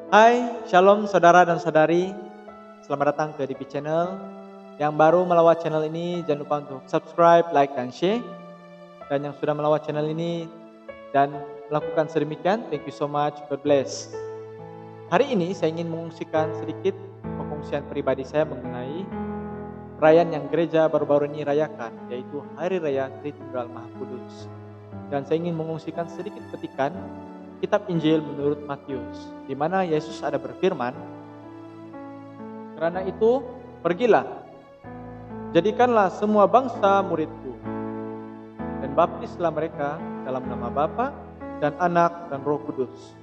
Hai, shalom saudara dan saudari. Selamat datang ke DP Channel. Yang baru melawat channel ini, jangan lupa untuk subscribe, like, dan share. Dan yang sudah melawat channel ini dan melakukan sedemikian, thank you so much, God bless. Hari ini saya ingin mengungsikan sedikit pengungsian pribadi saya mengenai perayaan yang gereja baru-baru ini rayakan, yaitu Hari Raya Tritunggal Maha Kudus. Dan saya ingin mengungsikan sedikit petikan Kitab Injil menurut Matius, di mana Yesus ada berfirman, "Karena itu, pergilah, jadikanlah semua bangsa muridku, dan baptislah mereka dalam nama Bapa dan Anak dan Roh Kudus.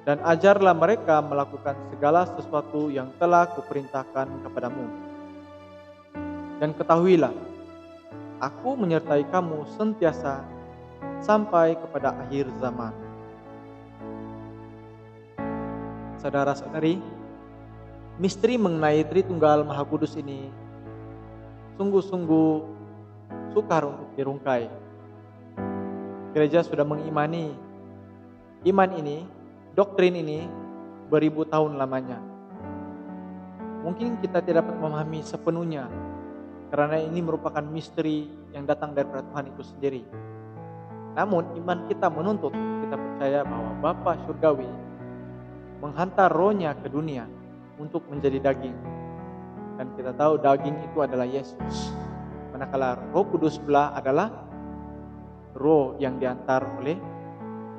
Dan ajarlah mereka melakukan segala sesuatu yang telah kuperintahkan kepadamu. Dan ketahuilah, aku menyertai kamu sentiasa sampai kepada akhir zaman." Saudara-saudari, misteri mengenai Tritunggal Maha Kudus ini sungguh-sungguh sukar untuk dirungkai. Gereja sudah mengimani iman ini, doktrin ini beribu tahun lamanya. Mungkin kita tidak dapat memahami sepenuhnya karena ini merupakan misteri yang datang dari Tuhan itu sendiri. Namun iman kita menuntut kita percaya bahwa Bapa Surgawi menghantar rohnya ke dunia untuk menjadi daging. Dan kita tahu daging itu adalah Yesus. Manakala Roh Kudus pula adalah roh yang diantar oleh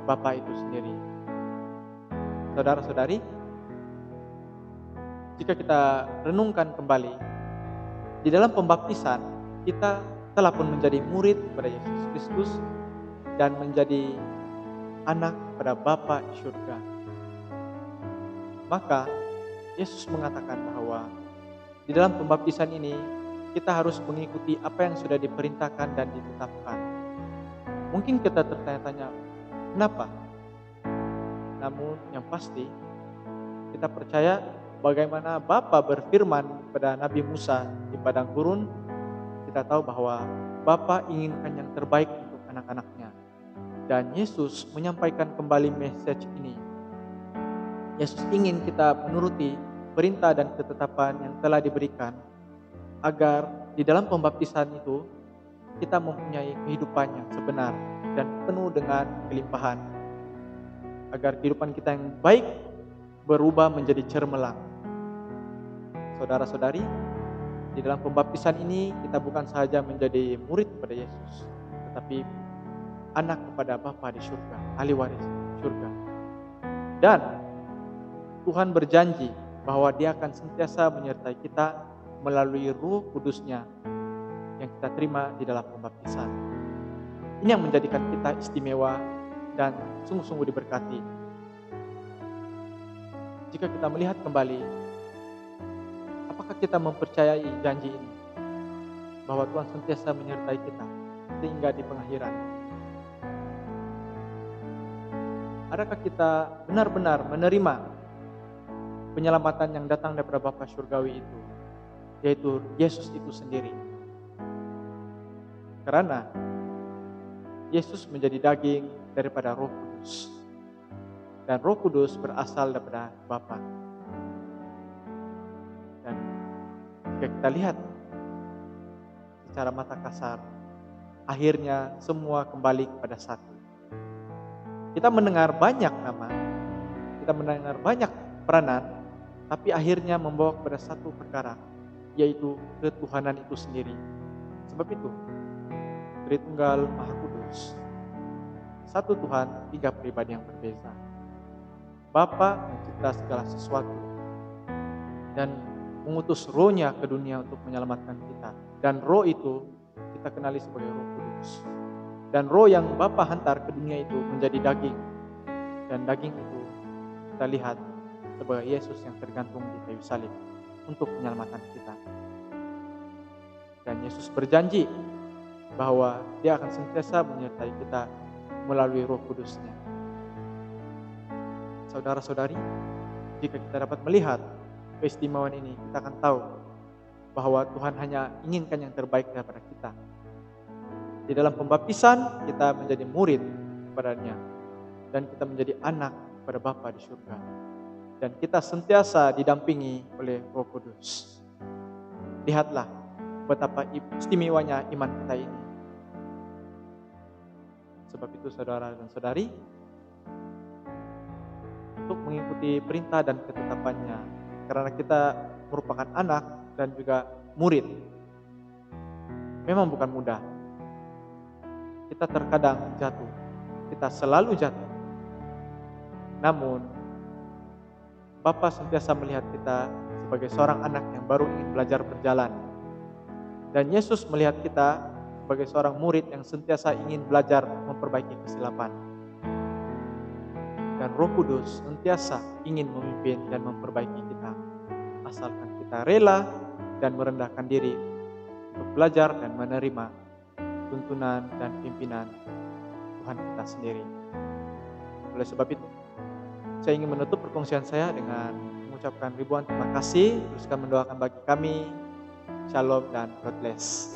Bapa itu sendiri. Saudara-saudari, jika kita renungkan kembali, di dalam pembaptisan kita telah pun menjadi murid pada Yesus Kristus dan menjadi anak pada Bapa di surga. Maka Yesus mengatakan bahwa di dalam pembaptisan ini kita harus mengikuti apa yang sudah diperintahkan dan ditetapkan. Mungkin kita tertanya-tanya, kenapa? Namun yang pasti kita percaya bagaimana Bapa berfirman kepada Nabi Musa di padang gurun. Kita tahu bahwa Bapa inginkan yang terbaik untuk anak-anaknya. Dan Yesus menyampaikan kembali message ini. Yesus ingin kita menuruti perintah dan ketetapan yang telah diberikan agar di dalam pembaptisan itu kita mempunyai kehidupan yang sebenar dan penuh dengan kelimpahan. Agar kehidupan kita yang baik berubah menjadi cermelang. Saudara-saudari, di dalam pembaptisan ini kita bukan sahaja menjadi murid kepada Yesus, tetapi anak kepada Bapa di surga, ahli waris surga. Dan Tuhan berjanji bahwa Dia akan sentiasa menyertai kita melalui Roh Kudus-Nya yang kita terima di dalam pembaptisan. Ini yang menjadikan kita istimewa dan sungguh-sungguh diberkati. Jika kita melihat kembali, apakah kita mempercayai janji ini? Bahwa Tuhan sentiasa menyertai kita sehingga di pengakhiran. Adakah kita benar-benar menerima penyelamatan yang datang daripada Bapa Surgawi itu, yaitu Yesus itu sendiri? Karena Yesus menjadi daging daripada Roh Kudus, dan Roh Kudus berasal daripada Bapa. Dan jika kita lihat secara mata kasar, akhirnya semua kembali kepada satu. Kita mendengar banyak nama, kita mendengar banyak peranan, tapi akhirnya membawa kepada satu perkara, yaitu ketuhanan itu sendiri. Sebab itu, Tritunggal Maha Kudus, satu Tuhan, tiga pribadi yang berbeza. Bapa mencipta segala sesuatu dan mengutus rohnya ke dunia untuk menyelamatkan kita. Dan roh itu kita kenali sebagai Roh Kudus. Dan roh yang Bapa hantar ke dunia itu menjadi daging. Dan daging itu kita lihat sebagai Yesus yang tergantung di kayu salib untuk penyelamatan kita. Dan Yesus berjanji bahwa Dia akan sentiasa menyertai kita melalui Roh Kudus-Nya. Saudara-saudari, jika kita dapat melihat keistimewaan ini, kita akan tahu bahwa Tuhan hanya inginkan yang terbaik daripada kita. Di dalam pembaptisan kita menjadi murid kepadanya dan kita menjadi anak pada Bapa di surga. dan kita sentiasa didampingi oleh Roh Kudus. Lihatlah betapa istimewanya iman kita ini. Sebab itu saudara dan saudari, untuk mengikuti perintah dan ketetapannya, karena kita merupakan anak dan juga murid, memang bukan mudah. Kita terkadang jatuh, kita selalu jatuh. Namun, Bapa sentiasa melihat kita sebagai seorang anak yang baru ingin belajar berjalan. Dan Yesus melihat kita sebagai seorang murid yang sentiasa ingin belajar memperbaiki kesilapan. Dan Roh Kudus sentiasa ingin memimpin dan memperbaiki kita. Asalkan kita rela dan merendahkan diri untuk belajar dan menerima tuntunan dan pimpinan Tuhan kita sendiri. Oleh sebab itu, saya ingin menutup perkongsian saya dengan mengucapkan ribuan terima kasih. Teruskan mendoakan bagi kami. Shalom dan God bless.